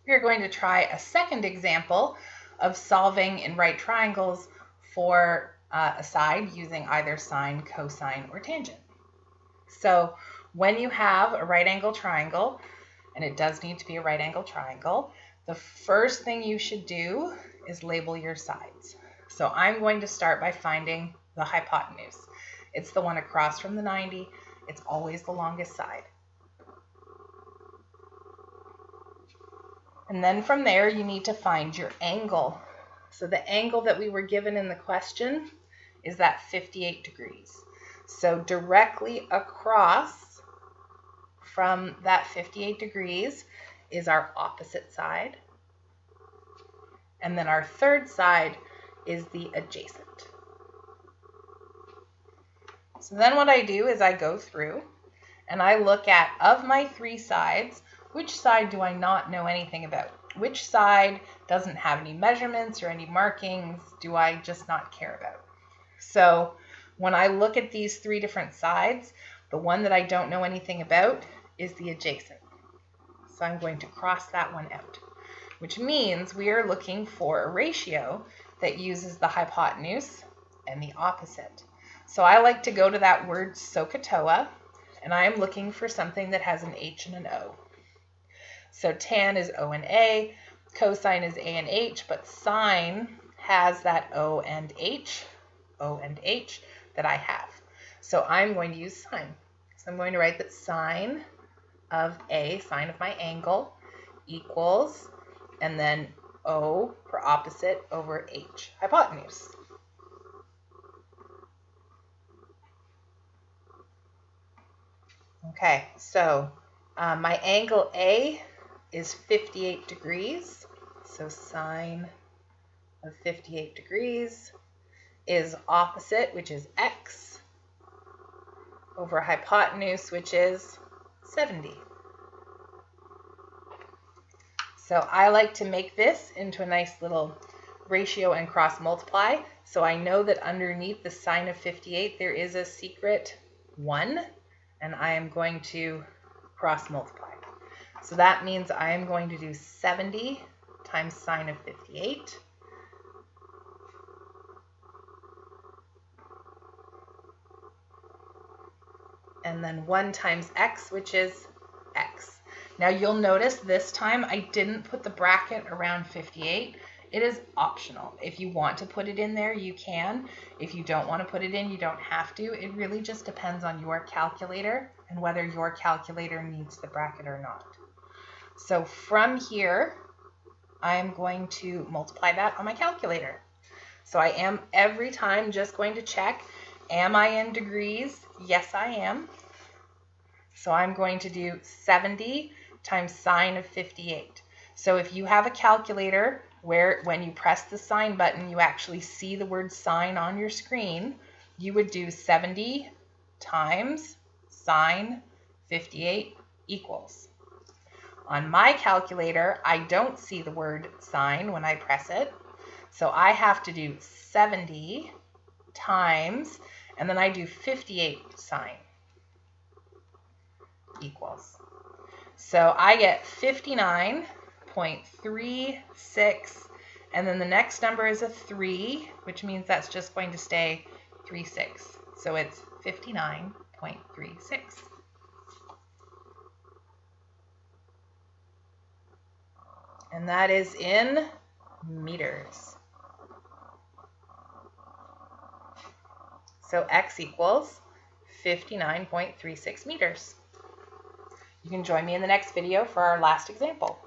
We are going to try a second example of solving in right triangles for a side using either sine, cosine, or tangent. So when you have a right angle triangle, and it does need to be a right angle triangle, the first thing you should do is label your sides. So I'm going to start by finding the hypotenuse. It's the one across from the 90. It's always the longest side. And then from there, you need to find your angle. So the angle that we were given in the question is that 58 degrees. So directly across from that 58 degrees is our opposite side. And then our third side is the adjacent. So then what I do is I go through and I look at, of my three sides, which side do I not know anything about? Which side doesn't have any measurements or any markings do I just not care about? So when I look at these three different sides, the one that I don't know anything about is the adjacent. So I'm going to cross that one out, which means we are looking for a ratio that uses the hypotenuse and the opposite. So I like to go to that word SOHCAHTOA, and I am looking for something that has an H and an O. So tan is O and A, cosine is A and H, but sine has that O and H that I have. So I'm going to use sine. So I'm going to write that sine of A, sine of my angle, equals, and then O for opposite over H, hypotenuse. Okay, so my angle A is 58 degrees. So sine of 58 degrees is opposite, which is x, over hypotenuse, which is 70. So I like to make this into a nice little ratio and cross multiply. So I know that underneath the sine of 58, there is a secret 1, and I am going to cross multiply. So that means I am going to do 70 times sine of 58. And then 1 times x, which is x. Now you'll notice this time I didn't put the bracket around 58. It is optional. If you want to put it in there, you can. If you don't want to put it in, you don't have to. It really just depends on your calculator and whether your calculator needs the bracket or not. So from here, I am going to multiply that on my calculator. So I am every time just going to check, am I in degrees? Yes, I am. So I'm going to do 70 times sine of 58. So if you have a calculator where when you press the sine button, you actually see the word sine on your screen, you would do 70 times sine 58 equals. On my calculator, I don't see the word sine when I press it. So I have to do 70 times, and then I do 58 sine equals. So I get 59.36, and then the next number is a 3, which means that's just going to stay 36. So it's 59.36. And that is in meters. So x equals 59.36 meters. You can join me in the next video for our last example.